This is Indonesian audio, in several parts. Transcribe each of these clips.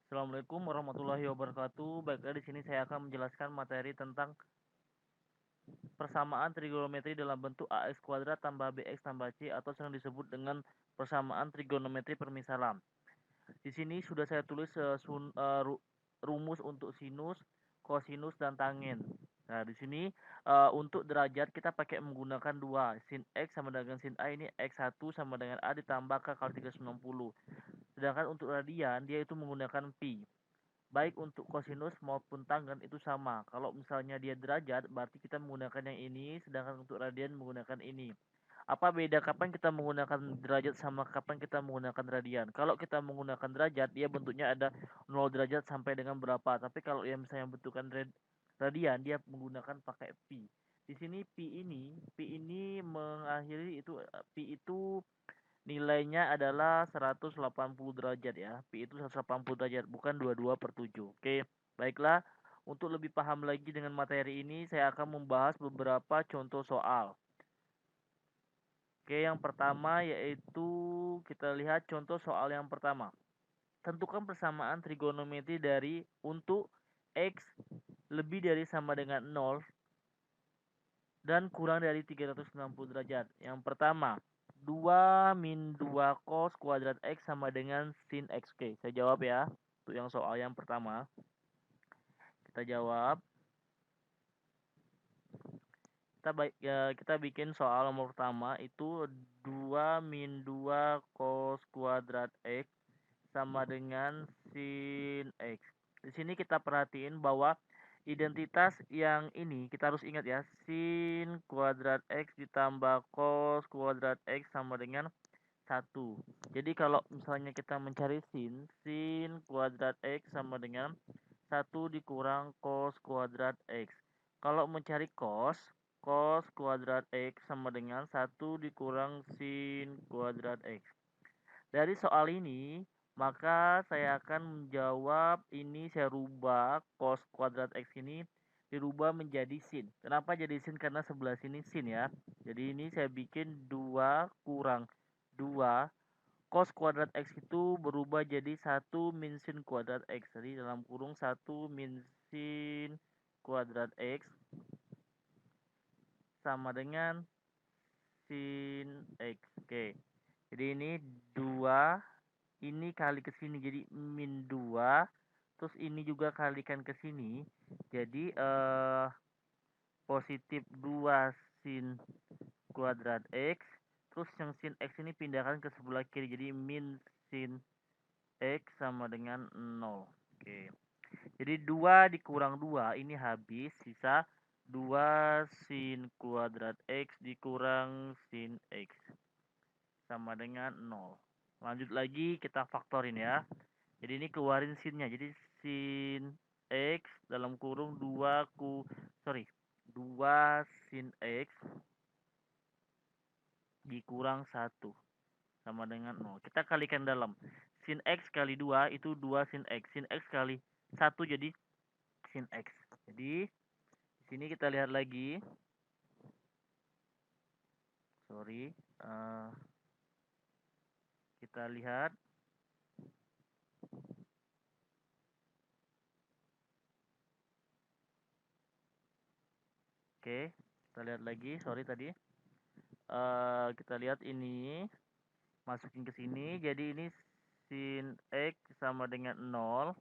Assalamualaikum warahmatullahi wabarakatuh. Baiklah, di sini saya akan menjelaskan materi tentang persamaan trigonometri dalam bentuk ax kuadrat tambah bx tambah c atau sering disebut dengan persamaan trigonometri permisalan. Di sini sudah saya tulis rumus untuk sinus, kosinus, dan tangen. Nah, di sini untuk derajat kita pakai menggunakan dua. Sin x sama dengan sin a, ini x1 sama dengan a ditambah k kali 360. Sedangkan untuk radian dia itu menggunakan pi. Baik untuk kosinus maupun tangen itu sama. Kalau misalnya dia derajat, berarti kita menggunakan yang ini, sedangkan untuk radian menggunakan ini. Apa beda kapan kita menggunakan derajat sama kapan kita menggunakan radian? Kalau kita menggunakan derajat, dia bentuknya ada 0 derajat sampai dengan berapa. Tapi kalau yang misalnya bentukan radian, dia menggunakan pakai pi. Di sini pi ini mengakhiri itu pi itu nilainya adalah 180 derajat ya. Pi itu 180 derajat, bukan 22/7. Oke, baiklah. Untuk lebih paham lagi dengan materi ini, saya akan membahas beberapa contoh soal. Oke, yang pertama yaitu kita lihat contoh soal yang pertama. Tentukan persamaan trigonometri dari untuk x lebih dari sama dengan 0 dan kurang dari 360 derajat. Yang pertama, 2 min 2 cos kuadrat X sama dengan sin X. Oke, saya jawab ya. Untuk yang soal yang pertama, kita jawab. Kita bikin soal nomor pertama itu 2 min 2 cos kuadrat X sama dengan sin X. Di sini kita perhatiin bahwa identitas yang ini kita harus ingat ya, sin kuadrat X ditambah cos kuadrat X sama dengan 1. Jadi kalau misalnya kita mencari sin kuadrat X sama dengan 1 dikurang cos kuadrat X. Kalau mencari cos kuadrat X sama dengan 1 dikurang sin kuadrat X. Dari soal ini, maka saya akan menjawab ini, saya rubah cos kuadrat X ini dirubah menjadi sin. Kenapa jadi sin? Karena sebelah sini sin ya. Jadi ini saya bikin 2 kurang 2 cos kuadrat X itu berubah jadi 1 min sin kuadrat X. Jadi dalam kurung 1 min sin kuadrat X sama dengan sin X. Oke. Jadi ini 2 ini kali ke sini jadi min 2, terus ini juga kalikan ke sini jadi positif 2 sin kuadrat X, terus yang sin X ini pindahkan ke sebelah kiri jadi min sin X sama dengan 0. Oke, jadi 2 dikurang 2 ini habis, sisa 2 sin kuadrat X dikurang sin X sama dengan 0. Lanjut lagi kita faktorin ya. Jadi ini keluarin sinnya. Jadi sin X dalam kurung 2 sin X dikurang 1 sama dengan 0. Kita kalikan dalam. Sin X kali 2 itu 2 sin X. Sin X kali 1 jadi sin X. Jadi di sini kita lihat lagi. Kita lihat. Oke, kita lihat lagi. Tadi. Kita lihat ini masukin ke sini. Jadi ini sin X sama dengan 0.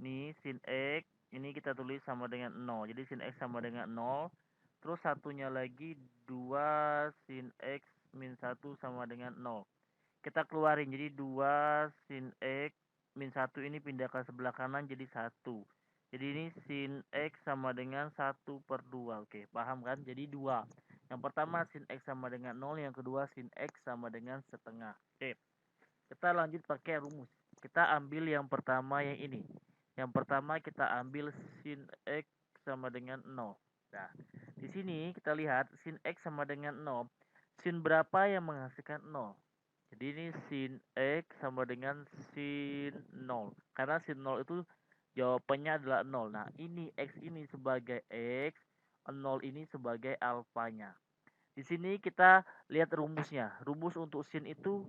Nih sin X ini kita tulis sama dengan 0. Jadi sin X sama dengan 0. Terus satunya lagi 2 sin X min 1 sama dengan 0. Kita keluarin jadi 2 sin X min 1 ini pindah ke sebelah kanan jadi 1. Jadi ini sin X sama dengan 1/2. Oke, paham kan? Jadi 2. Yang pertama sin X sama dengan 0, yang kedua sin X sama dengan setengah. Oke, kita lanjut pakai rumus. Kita ambil yang pertama yang ini. Yang pertama kita ambil sin X sama dengan 0. Nah, di sini kita lihat sin X sama dengan 0. Sin berapa yang menghasilkan 0? Jadi ini sin X sama dengan sin 0. Karena sin 0 itu jawabannya adalah 0. Nah, ini X ini sebagai X, 0 ini sebagai alfanya. Di sini kita lihat rumusnya. Rumus untuk sin itu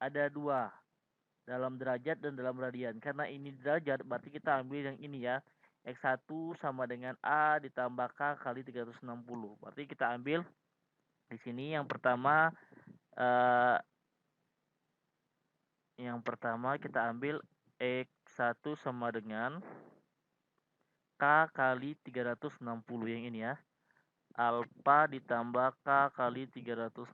ada 2. dalam derajat dan dalam radian. Karena ini derajat, berarti kita ambil yang ini ya. X1 sama dengan A ditambah K kali 360. Berarti kita ambil di sini yang pertama kita ambil X1 sama dengan K kali 360 yang ini ya. Alpha ditambah K kali 360.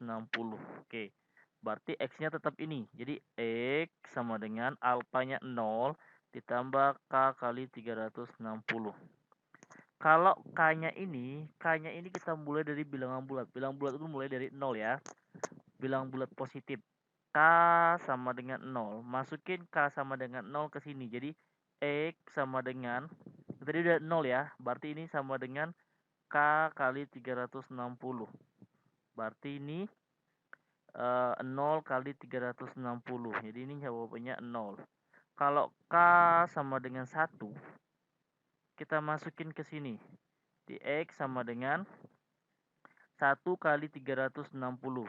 Oke. Berarti X-nya tetap ini. Jadi X sama dengan alfanya 0 ditambah K kali 360. Kalau K-nya ini kita mulai dari bilangan bulat. Bilangan bulat itu mulai dari 0 ya. Bilangan bulat positif. K sama dengan 0. Masukin K sama dengan 0 ke sini. Jadi X sama dengan, tadi udah 0 ya. Berarti ini sama dengan K kali 360. Berarti ini 0 kali 360. Jadi ini jawabannya 0. Kalau K sama dengan 1, kita masukin ke sini. Di X sama dengan 1 kali 360.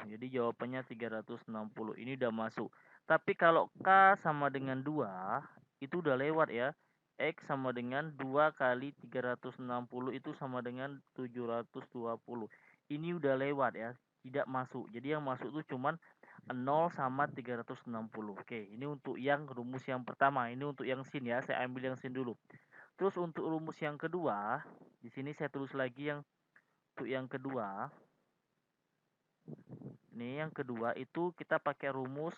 Jadi jawabannya 360. Ini udah masuk. Tapi kalau K sama dengan 2, itu udah lewat ya. X sama dengan 2 kali 360 itu sama dengan 720. Ini udah lewat ya. Tidak masuk. Jadi yang masuk itu cuman 0 sama 360. Oke, ini untuk yang rumus yang pertama. Ini untuk yang sin ya. Saya ambil yang sin dulu. Terus untuk rumus yang kedua, di sini saya tulis lagi yang untuk yang kedua. Ini yang kedua itu kita pakai rumus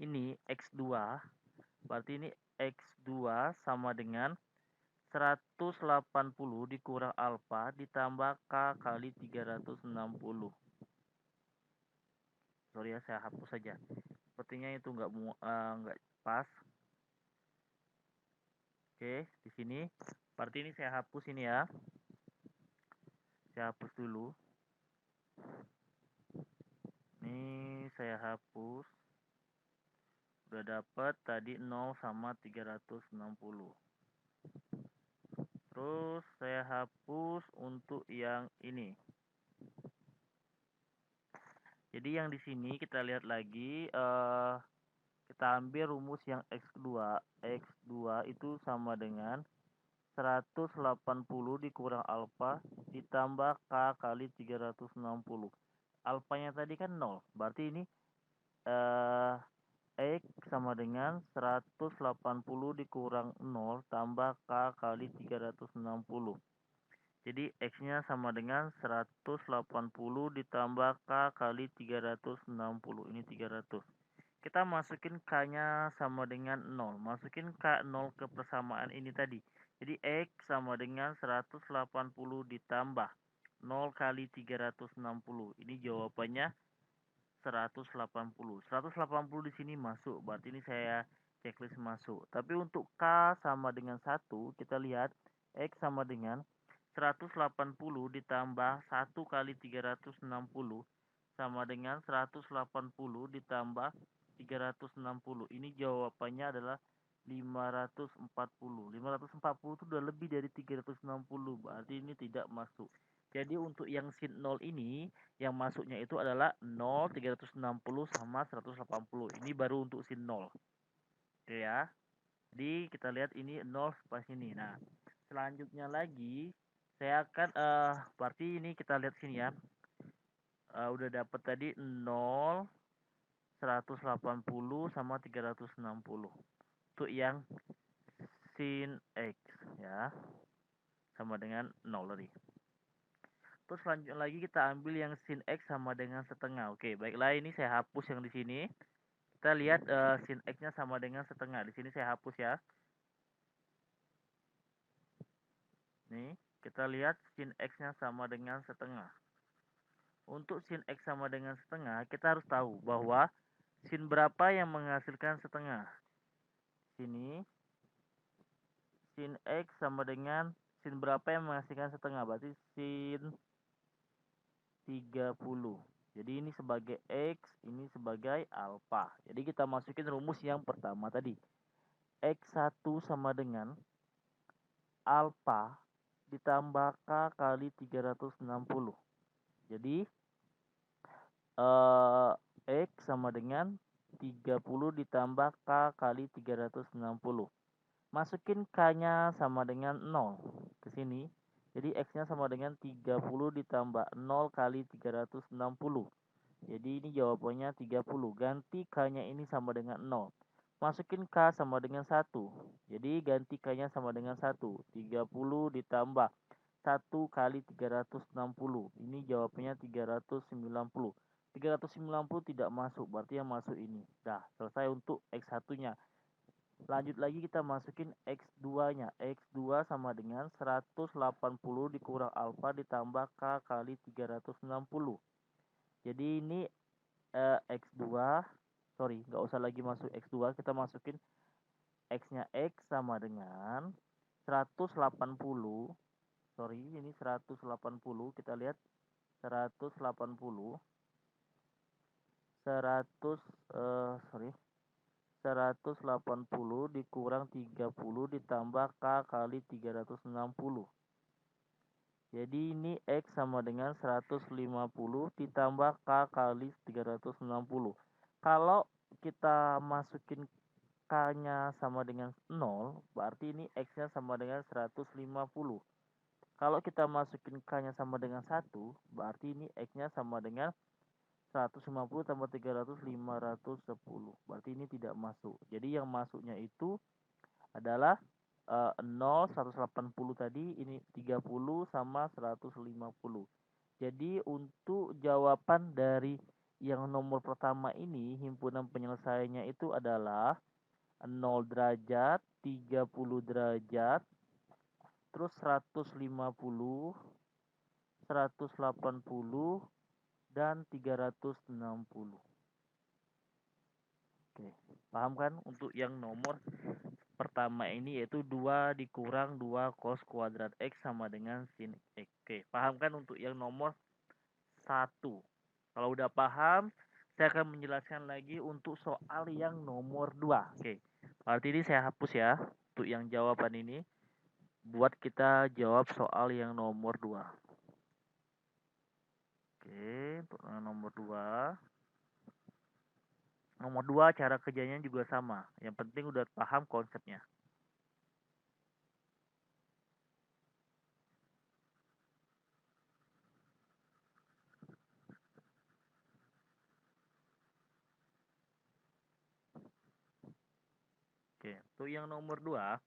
ini X2. Berarti ini X2 sama dengan 180 dikurang alfa ditambah K kali 360. Sorry ya, saya hapus saja. Sepertinya itu nggak pas. Oke, di sini. Berarti ini saya hapus ini ya. Saya hapus dulu. Ini saya hapus. Udah dapat tadi 0 sama 360. Terus saya hapus untuk yang ini. Jadi yang di sini kita lihat lagi, kita ambil rumus yang X2. X2 itu sama dengan 180 dikurang alfa ditambah K kali 360. Alfanya tadi kan 0. Berarti ini X sama dengan 180 dikurang 0 tambah K kali 360. Jadi X-nya sama dengan 180 ditambah K kali 360. Ini 300. Kita masukin K-nya sama dengan 0. Masukin K 0 ke persamaan ini tadi. Jadi X sama dengan 180 ditambah 0 kali 360. Ini jawabannya 180. 180 di sini masuk. Berarti ini saya checklist masuk. Tapi untuk K sama dengan 1, kita lihat X sama dengan 180 ditambah 1 kali 360 sama dengan 180 ditambah 360. Ini jawabannya adalah 540. 540 itu udah lebih dari 360. Berarti ini tidak masuk. Jadi untuk yang sin 0 ini yang masuknya itu adalah 0, 360 sama 180. Ini baru untuk sin 0. Oke ya. Jadi kita lihat ini 0 pas ini. Nah, selanjutnya lagi saya akan berarti ini kita lihat sini ya. Udah dapat tadi 0, 180 sama 360. Untuk yang sin X ya. Sama dengan 0 tadi. Terus selanjutnya lagi kita ambil yang sin X sama dengan setengah. Oke, baiklah ini saya hapus yang di sini. Kita lihat sin X-nya sama dengan setengah. Di sini saya hapus ya. Nih, kita lihat sin X-nya sama dengan setengah. Untuk sin X sama dengan setengah, kita harus tahu bahwa sin berapa yang menghasilkan setengah. Sini, sin X sama dengan sin berapa yang menghasilkan setengah. Berarti sin 30. Jadi ini sebagai X, ini sebagai alfa. Jadi kita masukin rumus yang pertama tadi. X1 sama dengan alfa ditambah K kali 360. Jadi X sama dengan 30 ditambah K kali 360. Masukin K-nya sama dengan 0 ke sini. Jadi X-nya sama dengan 30 ditambah 0 kali 360. Jadi ini jawabannya 30. Ganti K-nya ini sama dengan 0. Masukin K sama dengan 1. Jadi ganti K-nya sama dengan 1. 30 ditambah 1 kali 360. Ini jawabannya 390. 390 tidak masuk, berarti yang masuk ini. Dah, selesai untuk X1-nya. Lanjut lagi kita masukin X2-nya. X2 sama dengan 180 dikurang alfa ditambah K kali 360. Jadi ini X2, sorry, nggak usah lagi masuk X2, kita masukin X-nya X sama dengan 180, sorry, ini 180, kita lihat 180, 180 dikurang 30 ditambah K kali 360. Jadi ini X sama dengan 150 ditambah K kali 360. Kalau kita masukin K-nya sama dengan 0, berarti ini X-nya sama dengan 150. Kalau kita masukin K-nya sama dengan 1, berarti ini X-nya sama dengan 150 tambah 300, 510. Berarti ini tidak masuk. Jadi yang masuknya itu adalah 0, 180 tadi, ini 30 sama 150. Jadi untuk jawaban dari yang nomor pertama ini, himpunan penyelesaiannya itu adalah 0 derajat, 30 derajat, terus 150, 180, dan 360. Oke, paham kan untuk yang nomor pertama ini, yaitu 2 dikurang 2 cos kuadrat X sama dengan sin X. Oke, paham kan untuk yang nomor 1. Kalau udah paham, saya akan menjelaskan lagi untuk soal yang nomor 2. Oke, berarti ini saya hapus ya untuk yang jawaban ini, buat kita jawab soal yang nomor 2. Oke, untuk yang nomor 2. Nomor 2 cara kerjanya juga sama. Yang penting udah paham konsepnya. Oke, untuk yang nomor 2,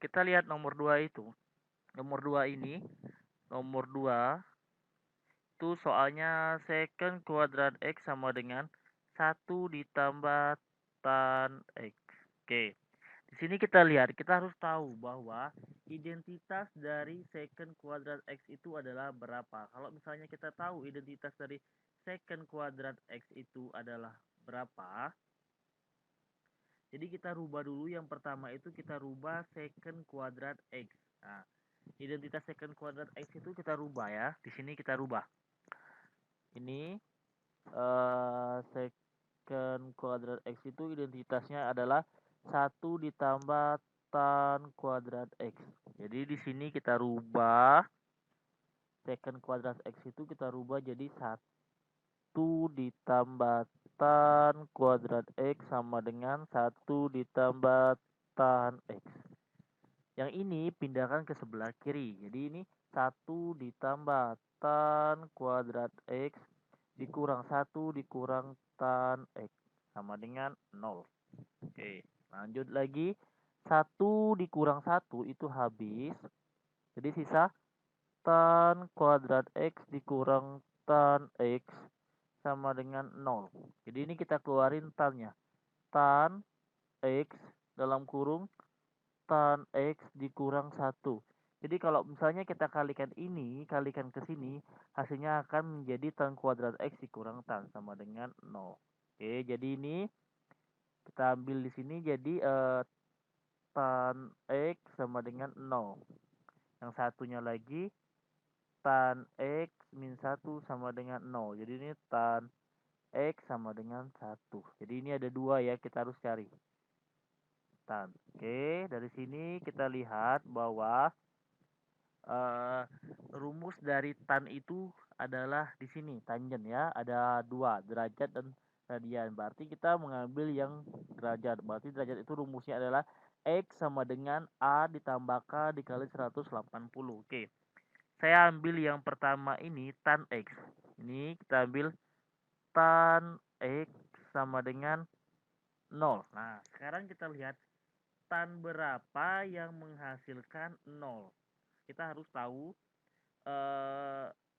kita lihat nomor 2 itu. Nomor 2 ini, nomor 2 itu soalnya secant kuadrat X sama dengan 1 ditambah tan X. Oke. Di sini kita lihat, kita harus tahu bahwa identitas dari secant kuadrat X itu adalah berapa. Kalau misalnya kita tahu identitas dari secant kuadrat X itu adalah berapa, jadi kita rubah dulu, yang pertama itu kita rubah secant kuadrat X. Nah, identitas secant kuadrat X itu kita rubah ya. Di sini kita rubah. Ini secant kuadrat X itu identitasnya adalah 1 ditambah tan kuadrat X. Jadi di sini kita rubah secant kuadrat X itu kita rubah jadi 1 ditambah tan kuadrat X sama dengan 1 ditambah tan X. Yang ini pindahkan ke sebelah kiri. Jadi ini 1 ditambah tan kuadrat X dikurang 1 dikurang tan X sama dengan 0. Oke, lanjut lagi. 1 dikurang 1 itu habis. Jadi sisa tan kuadrat X dikurang tan X sama dengan 0. Jadi ini kita keluarin tannya. Tan X dalam kurung tan X dikurang 1. Jadi kalau misalnya kita kalikan ini, kalikan ke sini, hasilnya akan menjadi tan kuadrat X dikurang tan sama dengan 0. Oke, jadi ini kita ambil di sini, jadi tan X sama dengan 0. Yang satunya lagi tan X min 1 sama dengan 0. Jadi ini tan X sama dengan 1. Jadi ini ada 2 ya, kita harus cari tan. Oke, dari sini kita lihat bahwa rumus dari tan itu adalah di sini tangen ya, ada 2 derajat dan radian. Berarti kita mengambil yang derajat. Berarti derajat itu rumusnya adalah X sama dengan A ditambah K dikali 180. Oke. Saya ambil yang pertama ini tan X. Ini kita ambil tan X sama dengan 0. Nah, sekarang kita lihat tan berapa yang menghasilkan 0. Kita harus tahu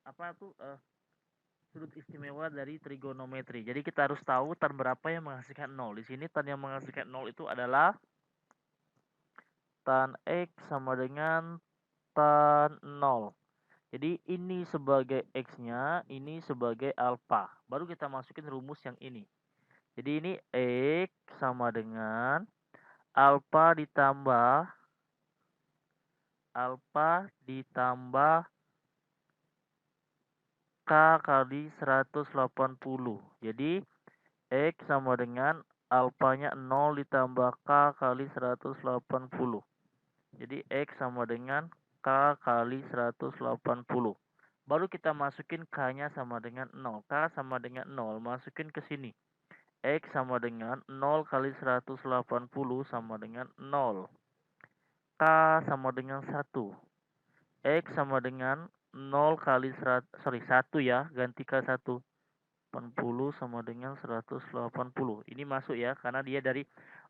apa tuh sudut istimewa dari trigonometri. Jadi kita harus tahu tan berapa yang menghasilkan 0. Di sini tan yang menghasilkan 0 itu adalah tan X sama dengan tan 0. Jadi ini sebagai X-nya, ini sebagai alfa. Baru kita masukin rumus yang ini. Jadi ini X sama dengan alfa ditambah K kali 180. Jadi X sama dengan alfanya 0 ditambah K kali 180. Jadi X sama dengan K kali 180. Baru kita masukin K-nya sama dengan 0. K sama dengan 0. Masukin ke sini. X sama dengan 0 kali 180 sama dengan 0. K sama dengan 1. X sama dengan 0 kali 1 ya. Ganti ke 1. 80 sama dengan 180. Ini masuk ya. Karena dia dari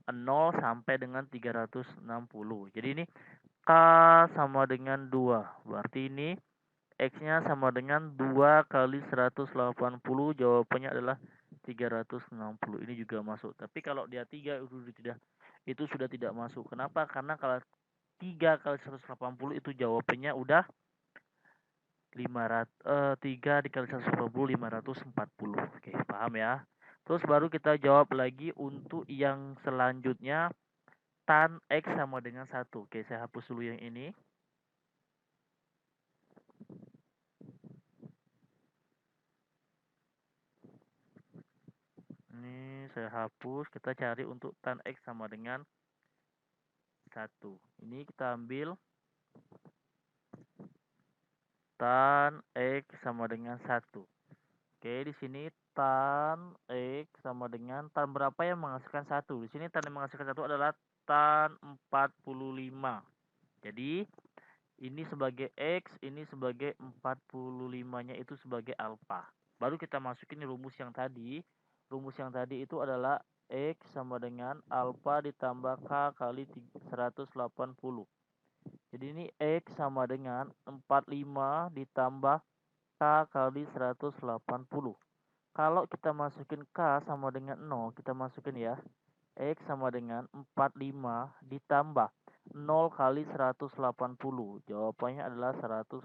0 sampai dengan 360. Jadi ini K sama dengan 2. Berarti ini X-nya sama dengan 2 kali 180. Jawabannya adalah 360. Ini juga masuk. Tapi kalau dia 3 itu sudah tidak masuk. Kenapa? Karena kalau 3 kali 180 itu jawabannya udah 3 dikali 180 540. Oke, paham ya? Terus baru kita jawab lagi untuk yang selanjutnya tan X sama dengan 1. Oke, saya hapus dulu yang ini. Ini saya hapus, kita cari untuk tan X sama dengan 1. Ini kita ambil tan X sama dengan 1. Oke, di sini tan X sama dengan tan berapa yang menghasilkan 1? Di sini tan yang menghasilkan 1 adalah tan 45. Jadi, ini sebagai X, ini sebagai 45-nya itu sebagai alfa. Baru kita masukin rumus yang tadi. Rumus yang tadi itu adalah X sama dengan alfa ditambah K kali 180. Jadi ini X sama dengan 45 ditambah K kali 180. Kalau kita masukin K sama dengan 0, kita masukin ya. X sama dengan 45 ditambah 0 kali 180. Jawabannya adalah 180.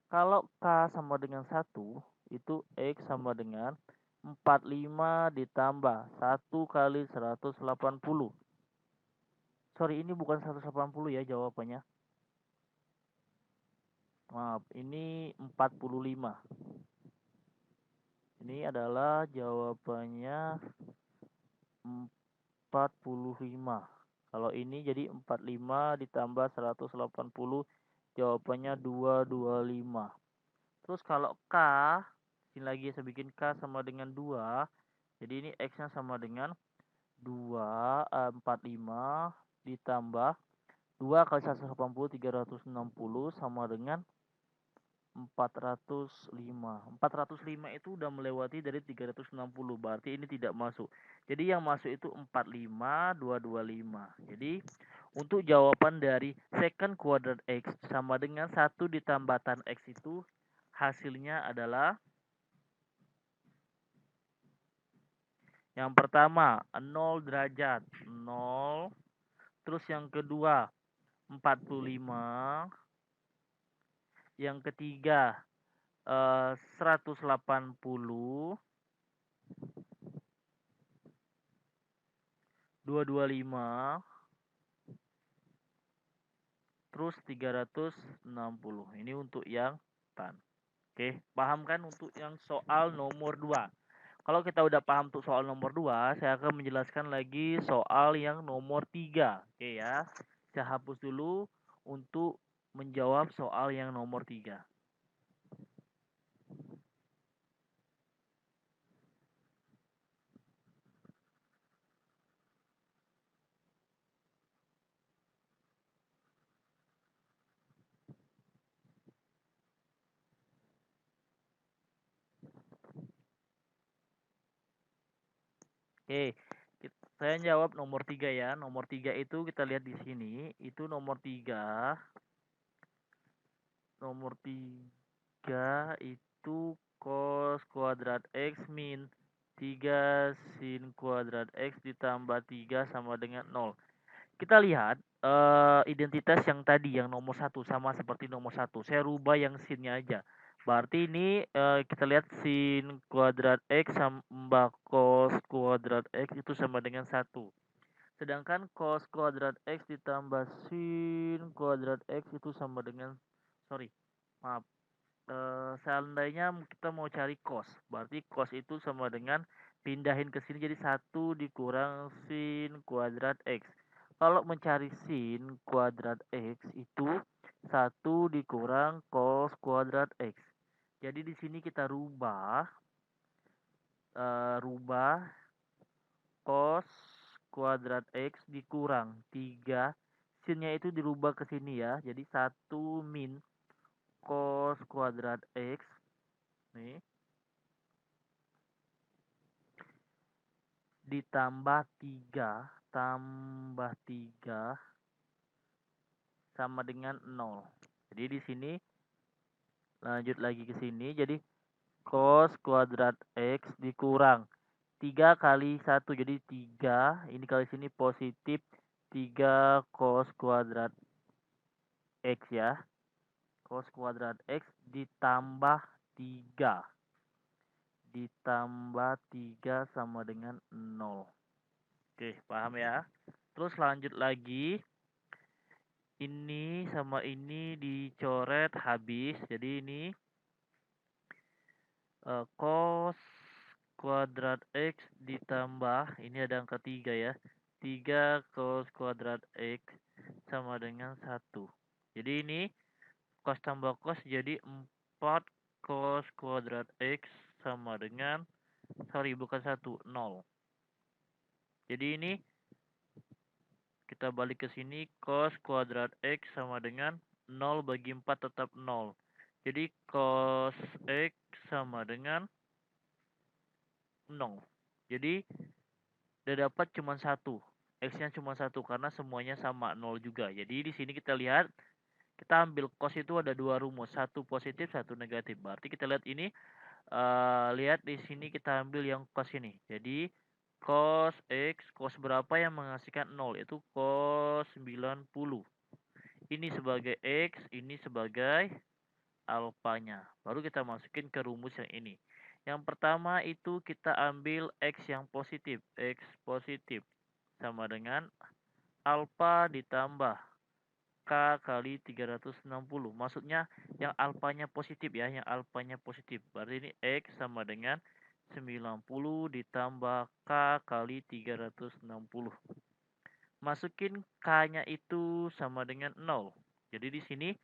Kalau K sama dengan 1, itu X sama dengan 45 ditambah 1 kali 180. Sorry, ini bukan 180 ya jawabannya. Maaf, ini 45. Ini adalah jawabannya 45. Kalau ini jadi 45 ditambah 180, jawabannya 225. Terus kalau K, sini lagi saya bikin K sama dengan 2. Jadi ini X-nya sama dengan 45 ditambah 2 kali 180 360 sama dengan 405. 405 itu udah melewati dari 360, berarti ini tidak masuk. Jadi yang masuk itu 45 225. Jadi untuk jawaban dari second quadrant X sama dengan 1 ditambah tan X itu hasilnya adalah yang pertama 0 derajat 0. Terus yang kedua 45. Yang ketiga 180. 225. Terus 360. Ini untuk yang tan. Oke, paham kan untuk yang soal nomor 2? Kalau kita udah paham untuk soal nomor 2, saya akan menjelaskan lagi soal yang nomor 3. Oke ya. Saya hapus dulu untuk menjawab soal yang nomor 3. Oke, saya jawab nomor 3 ya. Nomor 3 itu kita lihat di sini, itu nomor 3. Nomor 3 itu cos kuadrat X min 3 sin kuadrat X ditambah 3 sama dengan 0. Kita lihat identitas yang tadi yang nomor 1 sama seperti nomor 1. Saya rubah yang sinnya aja. Berarti ini kita lihat sin kuadrat X tambah cos kuadrat X itu sama dengan 1. Sedangkan cos kuadrat X ditambah sin kuadrat X itu sama dengan, sorry, maaf, seandainya kita mau cari cos, berarti cos itu sama dengan pindahin ke sini jadi 1 dikurang sin kuadrat X. Kalau mencari sin kuadrat X itu 1 dikurang cos kuadrat X. Jadi di sini kita rubah cos kuadrat X dikurang 3. Sinnya itu dirubah ke sini ya. Jadi 1 min cos kuadrat X nih ditambah 3 tambah 3 sama dengan 0. Jadi di sini lanjut lagi ke sini, jadi cos kuadrat X dikurang 3 kali 1 jadi 3, ini kali sini positif 3 cos kuadrat X ya. Cos kuadrat X ditambah 3 sama dengan 0. Oke, paham ya? Terus lanjut lagi, ini sama ini dicoret habis. Jadi ini cos kuadrat X ditambah, ini ada angka 3 ya. 3 cos kuadrat X sama dengan 1. Jadi ini cos tambah cos jadi 4 cos kuadrat X sama dengan, sorry bukan 1, 0. Jadi ini kita balik ke sini, cos kuadrat X sama dengan 0 bagi 4 tetap 0. Jadi cos X sama dengan 0. Jadi udah dapat cuma 1. X-nya cuma 1 karena semuanya sama 0 juga. Jadi di sini kita lihat, kita ambil cos itu ada 2 rumus, satu positif, satu negatif. Berarti kita lihat ini, lihat di sini kita ambil yang cos ini. Jadi cos X, cos berapa yang menghasilkan 0? Itu cos 90. Ini sebagai X, ini sebagai alfanya. Baru kita masukin ke rumus yang ini. Yang pertama itu kita ambil X yang positif. X positif sama dengan alfa ditambah K kali 360. Maksudnya yang alfanya positif ya, yang alfanya positif. Berarti ini X sama dengan 90 ditambah K kali 360. Masukin K-nya itu sama dengan 0. Jadi di sini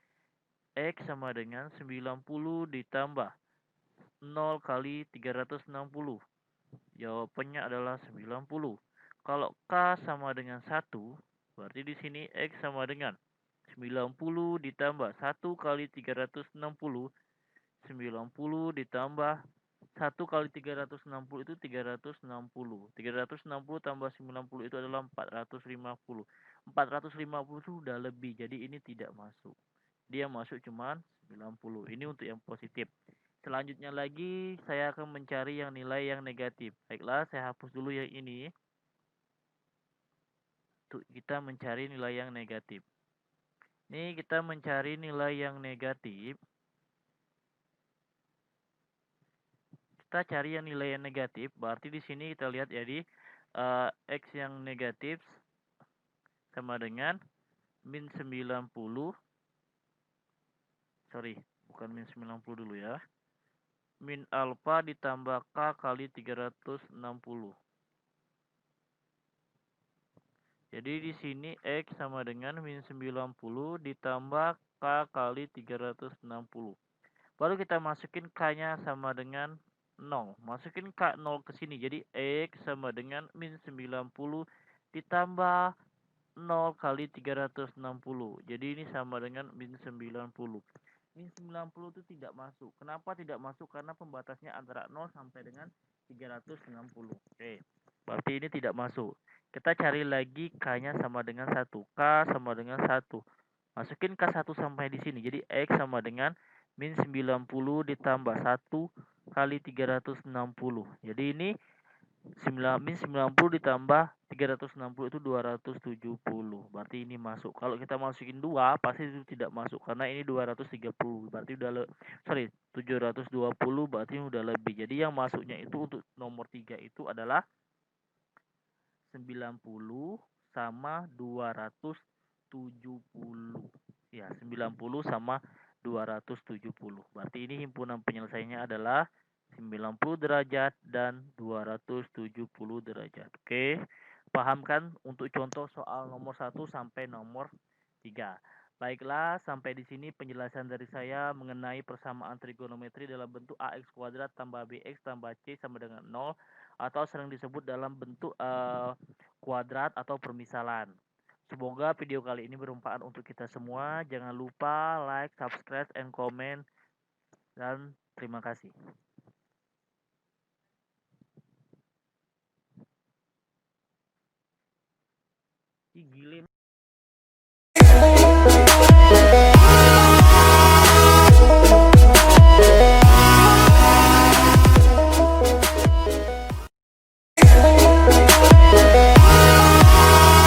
X sama dengan 90 ditambah 0 kali 360. Jawabannya adalah 90. Kalau K sama dengan 1, berarti di sini X sama dengan 90 ditambah 1 kali 360. 90 ditambah 1 kali 360 itu 360. 360 tambah 90 itu adalah 450. 450 itu udah lebih, jadi ini tidak masuk. Dia masuk cuman 90. Ini untuk yang positif. Selanjutnya lagi saya akan mencari yang nilai yang negatif. Baiklah, saya hapus dulu yang ini. Untuk kita mencari nilai yang negatif. Ini kita mencari nilai yang negatif. Kita cari yang nilai yang negatif. Berarti di sini kita lihat jadi X yang negatif sama dengan min 90. Sorry, bukan min 90 dulu ya. Min alfa ditambah K kali 360. Jadi di sini X sama dengan min 90 ditambah K kali 360. Baru kita masukin K-nya sama dengan 0. Masukin K 0 ke sini. Jadi X sama dengan min 90 ditambah 0 kali 360. Jadi ini sama dengan min 90. Min 90 itu tidak masuk. Kenapa tidak masuk? Karena pembatasnya antara 0 sampai dengan 360. Oke. berarti ini tidak masuk. Kita cari lagi K-nya sama dengan 1. K sama dengan 1. Masukin K1 sampai di sini. Jadi X sama dengan min 90 ditambah 1 kali 360. Jadi ini min 90 ditambah 360 itu 270. Berarti ini masuk. Kalau kita masukin 2 pasti itu tidak masuk karena ini 230. Berarti udah sorry 720 berarti udah lebih. Jadi yang masuknya itu untuk nomor 3 itu adalah 90 sama 270. Ya, 90 sama 270. Berarti ini himpunan penyelesaiannya adalah 90 derajat dan 270 derajat. Oke. Paham kan untuk contoh soal nomor 1 sampai nomor 3. Baiklah, sampai di sini penjelasan dari saya mengenai persamaan trigonometri dalam bentuk ax kuadrat tambah bx tambah c sama dengan 0 atau sering disebut dalam bentuk kuadrat atau permisalan. Semoga video kali ini bermanfaat untuk kita semua. Jangan lupa like, subscribe, and comment. Dan terima kasih.